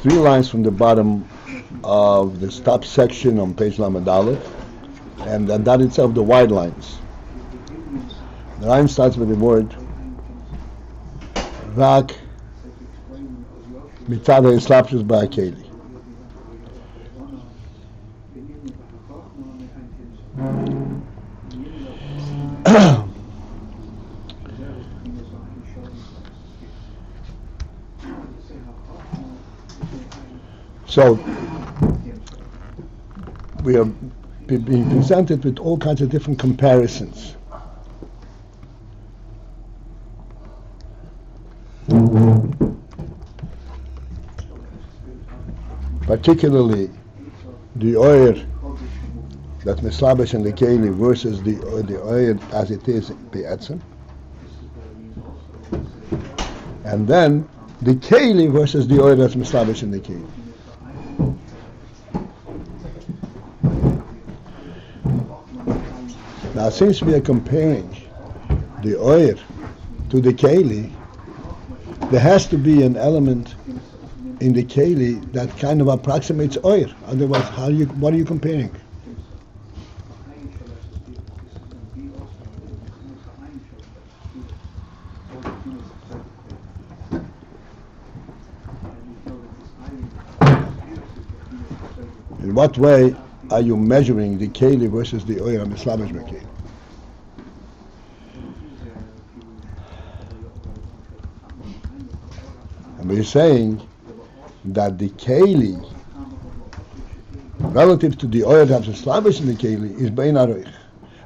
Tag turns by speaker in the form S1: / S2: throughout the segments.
S1: 3 lines from the bottom of this top section on page Lamed Aleph, and that itself the wide lines. The line starts with the word ruck mitzad ha'eslapshus ba'akeli. So we are being presented with all kinds of different comparisons. Particularly the oil that's mislabish in the keli versus the oil as it is be'etzem, and then the keli versus the oil that's mislabish in the keli. Now, since we are comparing the oil to the keli, there has to be an element in the keli that kind of approximates oil. Otherwise, what are you comparing? In what way are you measuring the keli versus the oil on the slavish keli? And we're saying that the keli, relative to the oil that's established in the keli, is bein aroich.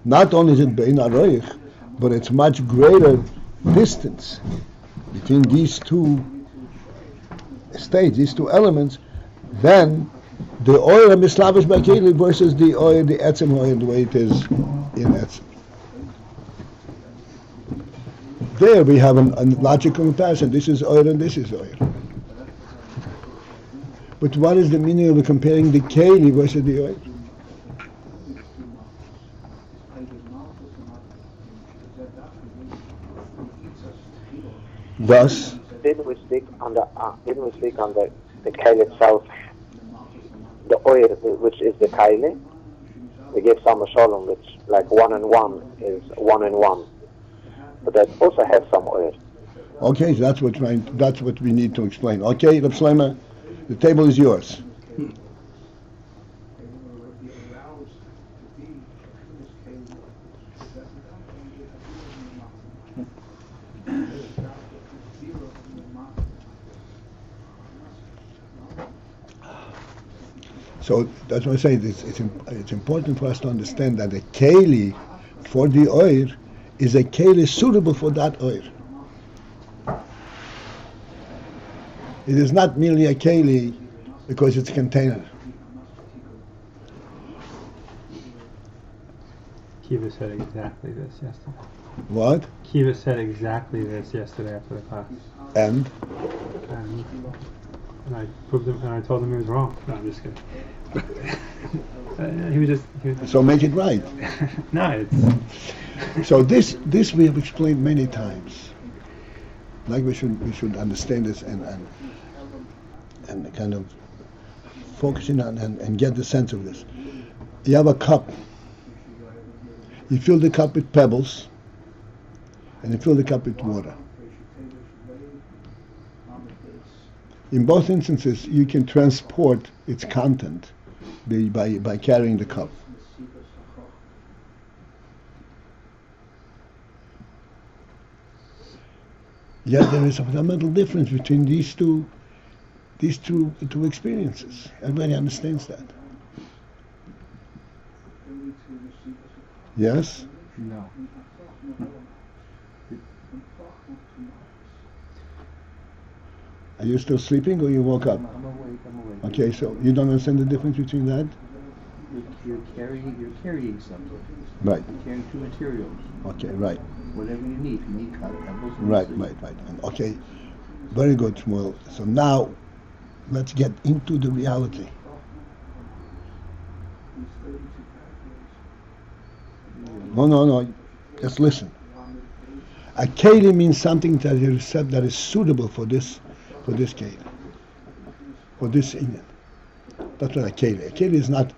S1: Not only is it bein aroich, but it's much greater distance between these two states, these two elements, than the oil of mislavish by keli versus the oil, the etzem oil, the way it is in etzem. There we have a logical comparison. This is oil and this is oil. But what is the meaning of comparing the keli versus the oil? Thus,
S2: didn't we speak on the keli itself, the oil, which is the keli? We give some shalom, which like 1 and 1 is 1 and 1, but that also has some oil.
S1: Okay, so that's what we need to explain. Okay, Reb Shlomo, the table is yours. So that's what I say. It's important for us to understand that the keli for the oil is a keli suitable for that oil. It is not merely a keli because it's a container.
S3: Kiva said exactly this yesterday.
S1: What?
S3: Kiva said exactly this yesterday after the class.
S1: And
S3: I proved him, and I told him he was wrong. No, I'm just kidding. He was just.
S1: So make it right.
S3: No, it's.
S1: So this we have explained many times. Like we should understand this and kind of focusing on and get the sense of this. You have a cup. You fill the cup with pebbles, and you fill the cup with water. In both instances, you can transport its content by carrying the cup. Yet there is a fundamental difference between these two experiences. Everybody understands that. Yes?
S4: No.
S1: Are you still sleeping or you woke up?
S4: I'm awake.
S1: Okay, so you don't understand the difference between that?
S4: You're carrying something.
S1: Right.
S4: You're carrying two materials.
S1: Okay, right.
S4: Whatever you need. If you need pebbles.
S1: Right. And okay, very good, Shmuel. So now, let's get into the reality. No. Just listen. A keli means something that is suitable for this keli. for this inyan. That's what a keli. A keli is not,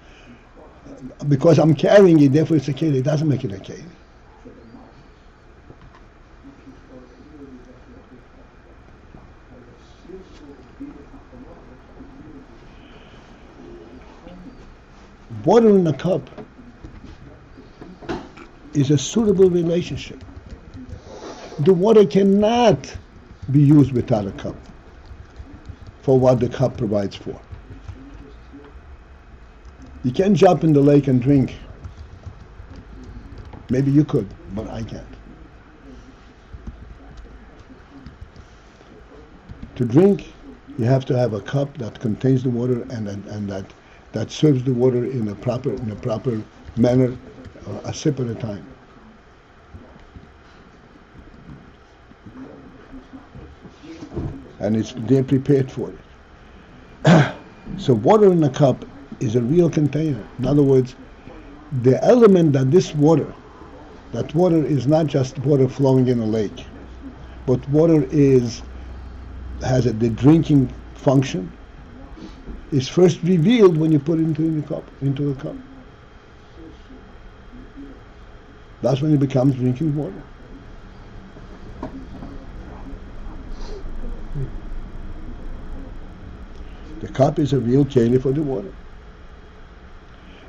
S1: because I'm carrying it, therefore it's a keli. It doesn't make it a keli. Water in a cup is a suitable relationship. The water cannot be used without a cup for what the cup provides for. You can't jump in the lake and drink. Maybe you could, but I can't. To drink, you have to have a cup that contains the water and that serves the water in a proper manner, a sip at a time. And they're prepared for it. So water in a cup is a real container. In other words, the element that water is not just water flowing in a lake, but water has the drinking function, is first revealed when you put it into the cup. That's when it becomes drinking water. The cup is a real keli for the water.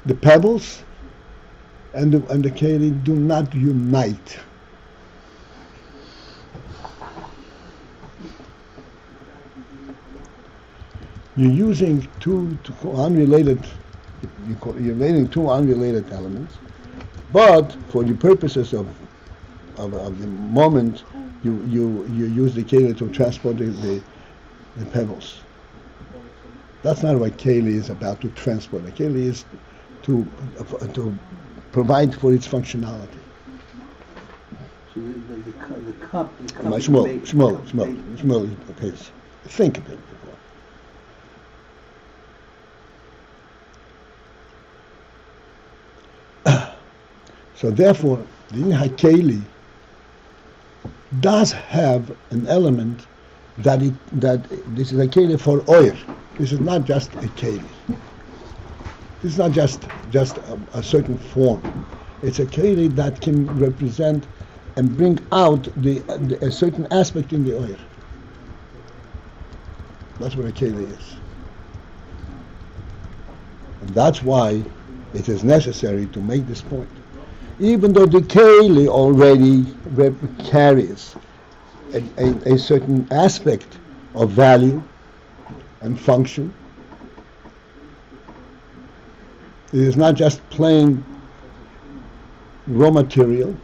S1: The pebbles and the keli do not unite. You're using two unrelated elements, but for the purposes of the moment, you use the keli to transport the pebbles. That's not what keli is about, to transport. A keli is to provide for its functionality.
S4: So the cup.
S1: Shmuel, okay, think a bit. So therefore, the hakeli does have an element that this is a keli for oil. This is not just a keli. This is not just a certain form. It's a keli that can represent and bring out a certain aspect in the oil. That's what a keli is. And that's why it is necessary to make this point. Even though the keli already carries a certain aspect of value and function, it is not just plain raw material.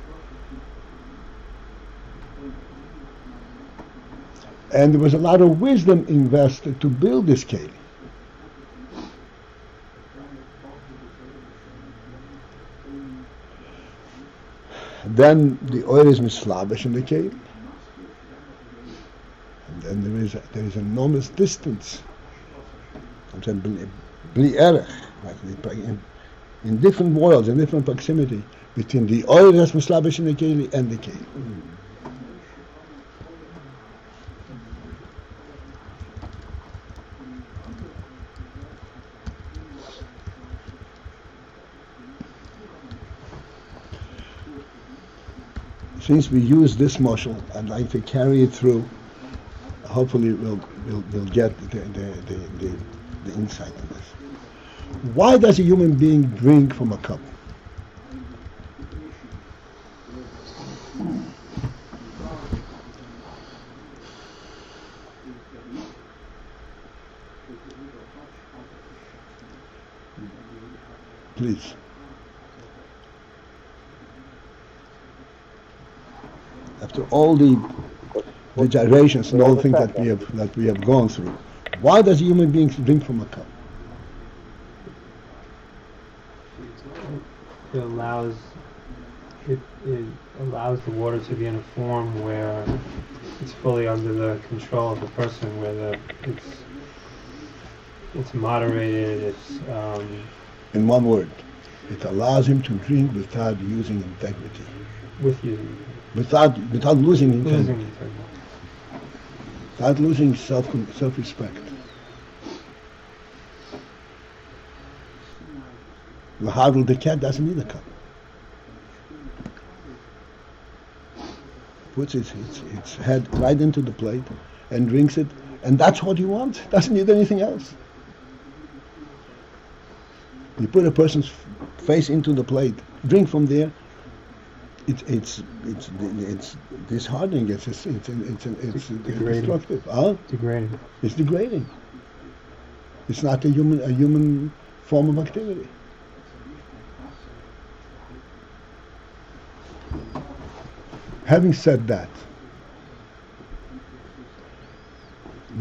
S1: And there was a lot of wisdom invested to build this keli. Then the oil is mislavish in the keli. And then there is enormous distance. In different worlds, in different proximity between the oil that's mislavish in the keli and the keli. Since we use this mashal, I'd like to carry it through. Hopefully, we'll get the insight in this. Why does a human being drink from a cup? Please. After all the gyrations and all the things that we have gone through, why does a human being drink from a cup?
S3: It allows the water to be in a form where it's fully under the control of the person, where it's moderated.
S1: In one word, it allows him to drink without using integrity. Without losing integrity. Without losing self-respect. V'hadl, the cat doesn't need a cup. Puts its head right into the plate and drinks it, and that's what he wants. Doesn't need anything else. You put a person's face into the plate, drink from there. It's disheartening. It's destructive.
S3: Degrading.
S1: It's degrading. It's not a human form of activity. Having said that,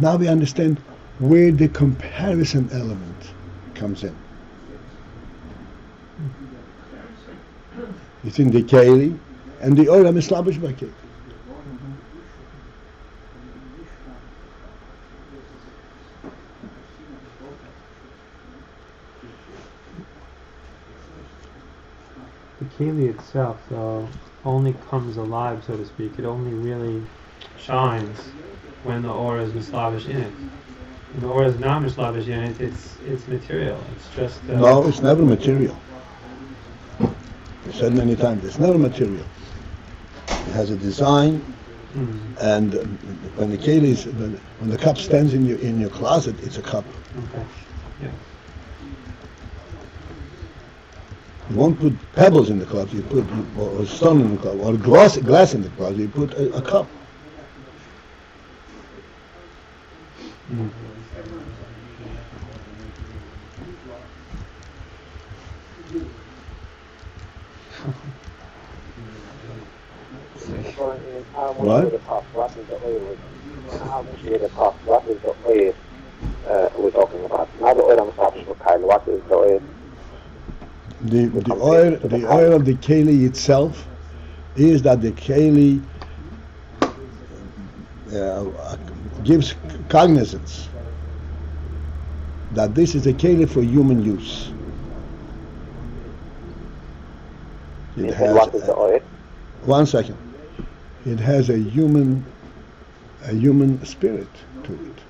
S1: now we understand where the comparison element comes in. It's in the Keli, and the Oram is Slavish by Keli.
S3: The Keli itself, though, only comes alive, so to speak. It only really shines when the Or is Mislavish in it. When the Or is not Mislavish in it, it's material. It's just...
S1: No, it's never material. I've said many times, it's never material. It has a design, and when the Keli is, when the cup stands in your closet, it's a cup.
S3: Okay. Yeah.
S1: You won't put pebbles in the closet, you put or stone in the closet, or glass in the closet, you put a cup.
S2: What is the cost? What is the oil we're talking about? Not the oil I'm talking about. What is the oil?
S1: The oil of the Keli itself is that the Keli gives cognizance that this is a Keli for human use. It has
S2: what is the oil?
S1: One second. It has a human spirit to it.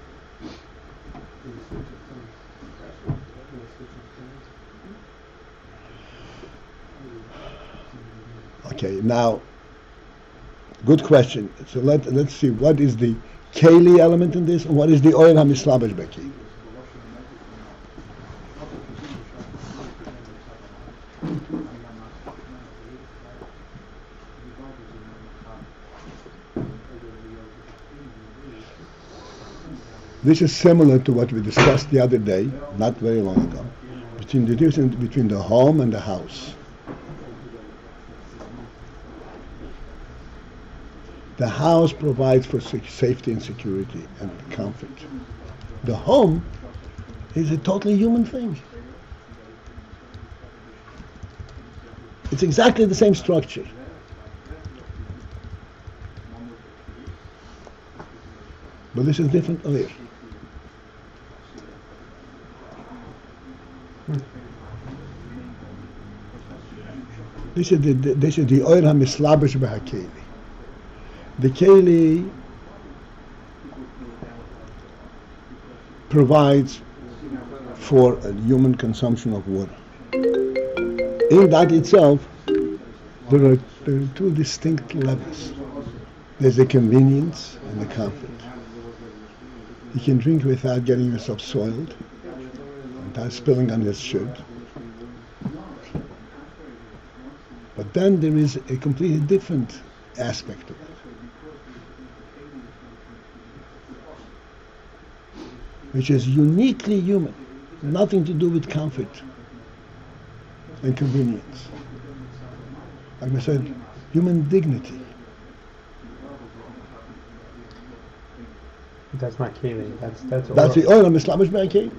S1: Okay, now, good question. So let's see, what is the Keli element in this, and what is the oil hamislabish beki? This is similar to what we discussed the other day, not very long ago, between the difference between the home and the house. The house provides for safety and security and comfort. The home is a totally human thing. It's exactly the same structure. But this is different oil. This is the oil hamislabish b'hakeli. The Keli provides for a human consumption of water. In that itself, there are two distinct levels. There's the convenience and the comfort. You can drink without getting yourself soiled, without spilling on his shirt. But then there is a completely different aspect of it, which is uniquely human, nothing to do with comfort and convenience. Like I said, human dignity.
S3: That's not Keli. That's
S1: the oil of Islamish Keli.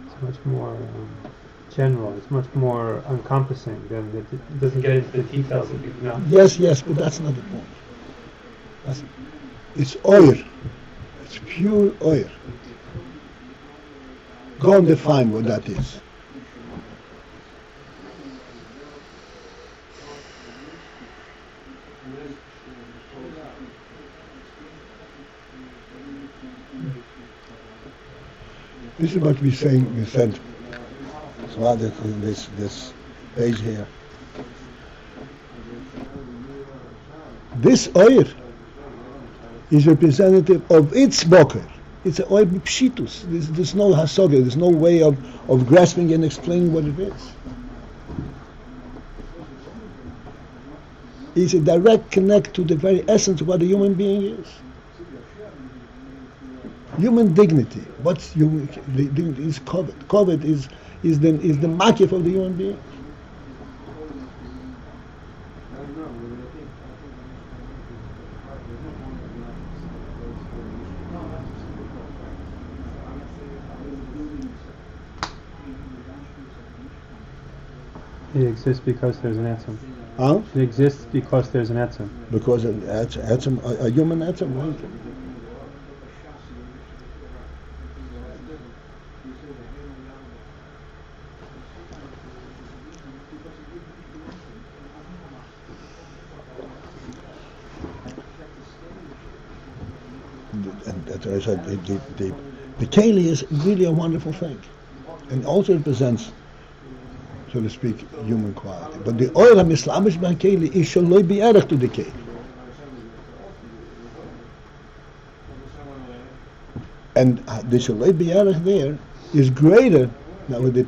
S3: It's much more general. It's much more encompassing than it doesn't get into the details of people know.
S1: Yes, but that's not the point. It's oil. It's pure oil. Go and define what that is. This is what we said. So this page here. This oil is representative of its boker. It's an oil pshitus. There's no hasoga. There's no way of grasping and explaining what it is. It's a direct connect to the very essence of what a human being is. Human dignity. What's human dignity? Is covet. Covet is the makif of the human being.
S3: It exists because there's an etzem.
S1: Huh?
S3: It exists because there's an etzem.
S1: Because a human etzem, right? And that's why I said the keli is really a wonderful thing, and also represents, so to speak, human quality. But the oil of Islamish by keli is shaloi bi'erech to the keli. And the shaloi bi'erech there is greater. Now the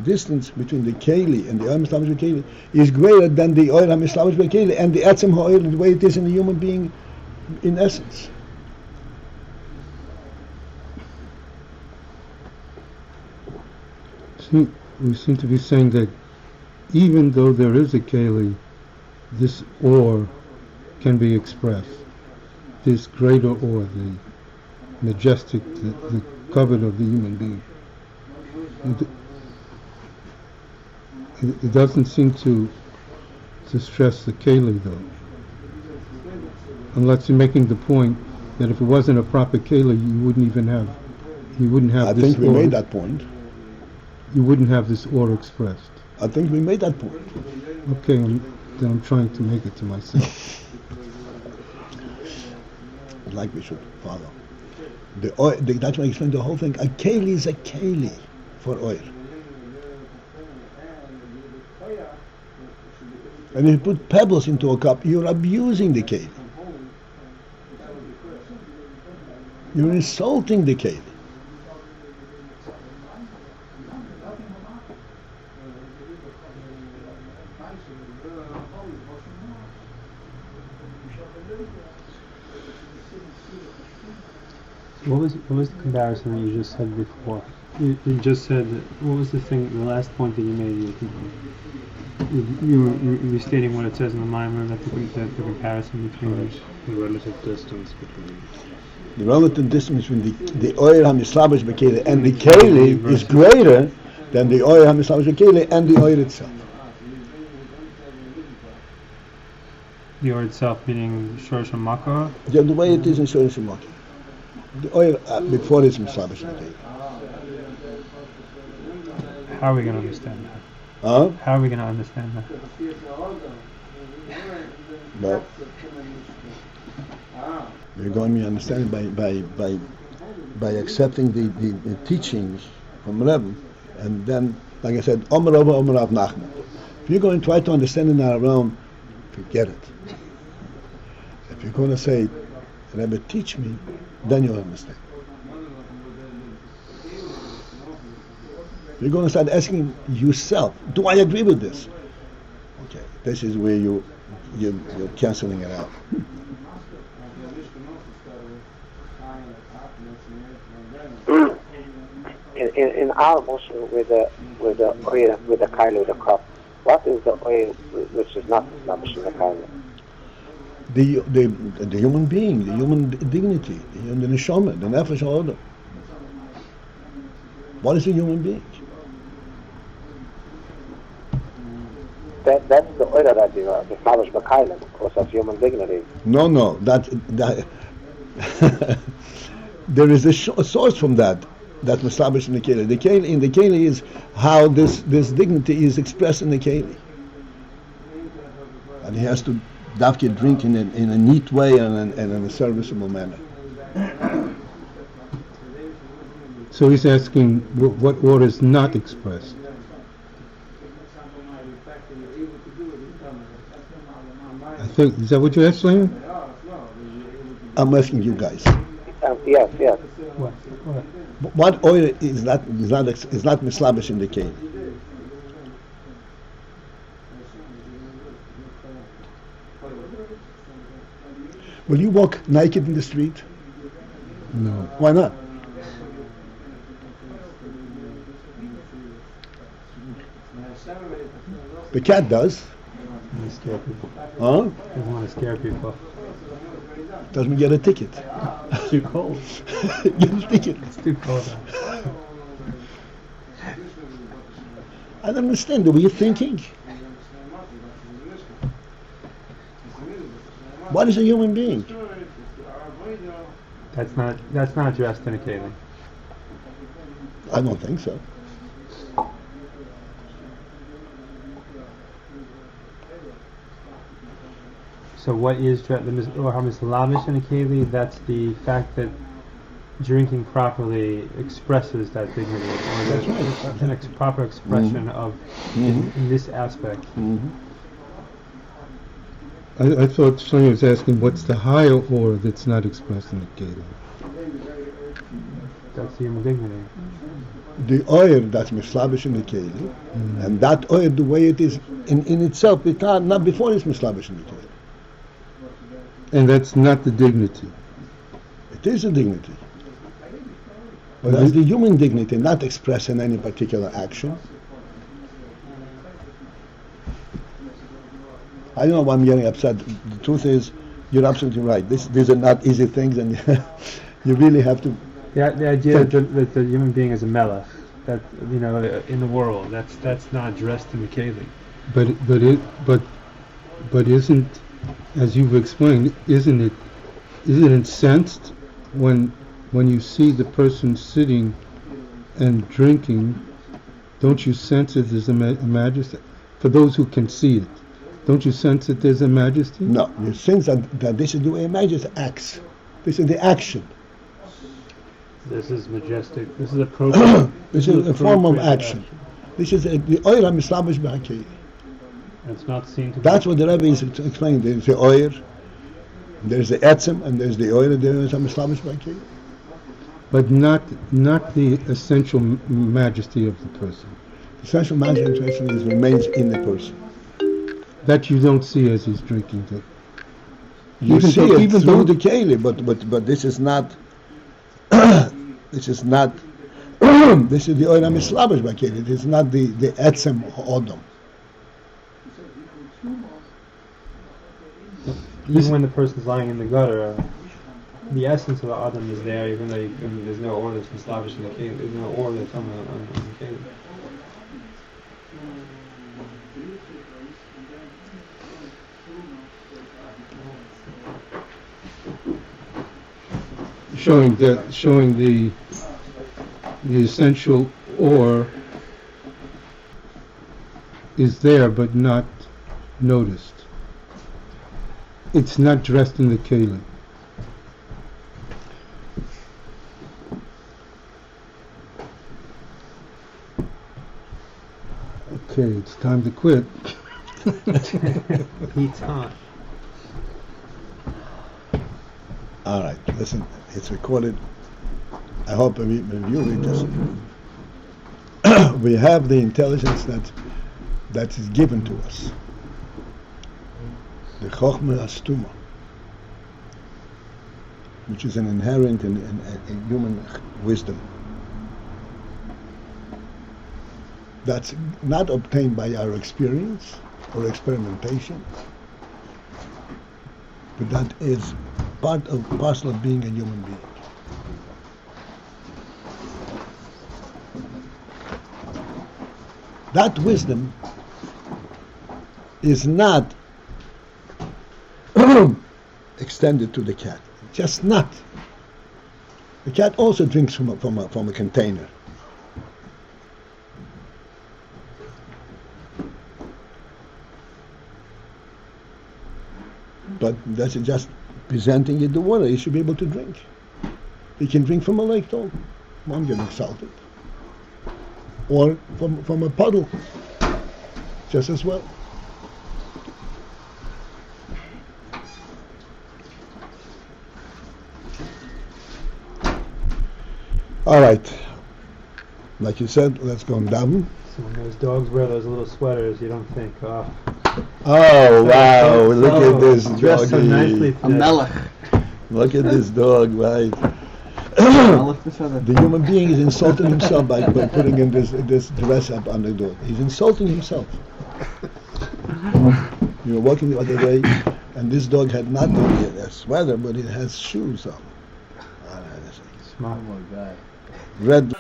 S1: distance between the keli and the oil Islamish by keli is greater than the oil of Islamish by keli and the etzem ha'oil, the way it is in a human being, in essence.
S5: We seem to be saying that even though there is a keli, this ore can be expressed. This greater ore, the majestic, the covet of the human being. It doesn't seem to stress the keli though. Unless you're making the point that if it wasn't a proper keli, you wouldn't have
S1: I
S5: this
S1: think we
S5: ore.
S1: made that point.
S5: You wouldn't have this ore expressed.
S1: I think we made that point.
S5: Okay, then I'm trying to make it to myself.
S1: Like we should follow. The oil, that's why I explained the whole thing. A keli is a keli for oil. And if you put pebbles into a cup, you're abusing the keli. You're insulting the keli.
S3: What was the comparison that you just said before? You just said that, what was the last point that you made? You were restating what it says in the Maimer, that the comparison between
S6: the relative distance between
S1: the relative distance between the oil hamislabish bekele and the keli is greater than the oil hamislabish bekele and the oil itself.
S3: the oil itself, meaning Shorosh Makor?
S1: The way it is in Shorosh Makor. The oil before it's mislabish bekele.
S3: How are we going to understand that?
S1: Huh?
S3: How are we going to understand that?
S1: Well, we're going to understand by accepting the teachings from Rebbe, and then, like I said, Omer Rav Nachman. If you're going to try to understand in our realm, forget it. If you're going to say, Rebbe, teach me, then you'll understand. You're going to start asking yourself, do I agree with this? Okay, this is where you're canceling it out.
S2: In our motion with the oil, with the kaila, with the cup, what is the oil which is not established in the kaila?
S1: The human being, the human dignity, the neshama, the nefesh ha'odam. What is a human being?
S2: That's the oil that you are established by kaila because of human dignity.
S1: No, that there is a source from that established in the keli. The keli is how this dignity is expressed in the keli, and he has to dafke drink in a neat way and in a serviceable manner.
S5: So he's asking what order is not expressed. I think, is that what you're asking?
S1: I'm asking you guys.
S2: Yes, yes.
S1: What oil is not mislavish in the keli? Will you walk naked in the street?
S5: No.
S1: Why not? The cat does.
S3: Doesn't scare people.
S1: Huh?
S3: Doesn't want to scare people.
S1: Doesn't get a ticket.
S3: It's too cold.
S1: Get a ticket.
S3: It's too cold.
S1: I don't understand. Were you thinking? What is a human being?
S3: That's not dressed in a keli.
S1: I don't think so.
S3: So what is or mislavish in a keli? That's the fact that drinking properly expresses that dignity, or
S1: That's right.
S3: an proper expression of in this aspect.
S5: I thought Shlomo was asking what's the higher order that's not expressed in the keli.
S3: That's human dignity.
S1: The oil that's mislavish in the keli, and that oil, the way it is in itself, it's not before it's mislavish in the keli.
S5: And that's not the dignity.
S1: It is a dignity. But that's the human dignity, not expressed in any particular action. I don't know why I'm getting upset. The truth is, you're absolutely right. These are not easy things, and you really have to.
S3: The idea that the human being is a melech, that in the world, that's not dressed in the keli.
S5: But isn't, as you've explained, isn't it sensed when you see the person sitting and drinking? Don't you sense that there's a majesty? For those who can see it, don't you sense that there's a majesty?
S1: No, you sense that this is the way a majesty acts. This is the action.
S3: This is majestic. This is appropriate.
S1: This is a form of action. This is the oil mislavish b'hakei.
S3: It's not seen to.
S1: That's what the Rebbe is explaining. There's the oil, there's the etzem, and there's the oil, and there's a mislavish b'hakei.
S5: But not the essential majesty of the person.
S1: The essential majesty remains in the person.
S5: That you don't see as he's drinking.
S1: You see it through the keli, but this is not. This is not. This is the oil mislavish b'hakei. It is not the etzem odom.
S3: Even when the person's lying in the gutter, the essence of the Adam is there, even though there's no order that's mislavish in the keli. There's no order that's on the keli.
S5: Showing the essential ore is there but not noticed. It's not dressed in the keli. Okay, it's time to quit.
S3: Heat's on.
S1: All right, listen, it's recorded. I hope when you read this, we have the intelligence that is given to us. The Chochmah Astuma, which is an inherent in human wisdom. That's not obtained by our experience or experimentation, but that is parcel of being a human being. That wisdom is not extended to the cat. Just not. The cat also drinks from a container. But that's just presenting you the water. You should be able to drink. You can drink from a lake too. won't get exalted. Or from a puddle, just as well. All right. Like you said, let's go and daven.
S3: So when those dogs wear those little sweaters, you don't think, oh.
S1: Oh, wow, look at this
S3: Dressed so
S1: doggy.
S3: nicely
S4: A
S3: today.
S4: melech.
S1: Look at this dog, right?
S4: Melech the feather.
S1: The human being is insulting himself by putting in this dress up on the dog. He's insulting himself. You were walking the other day, and this dog had not only a sweater, but it has shoes on.
S3: Smart.
S4: Oh my God.
S1: Red.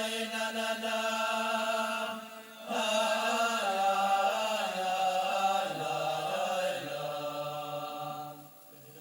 S7: Ayin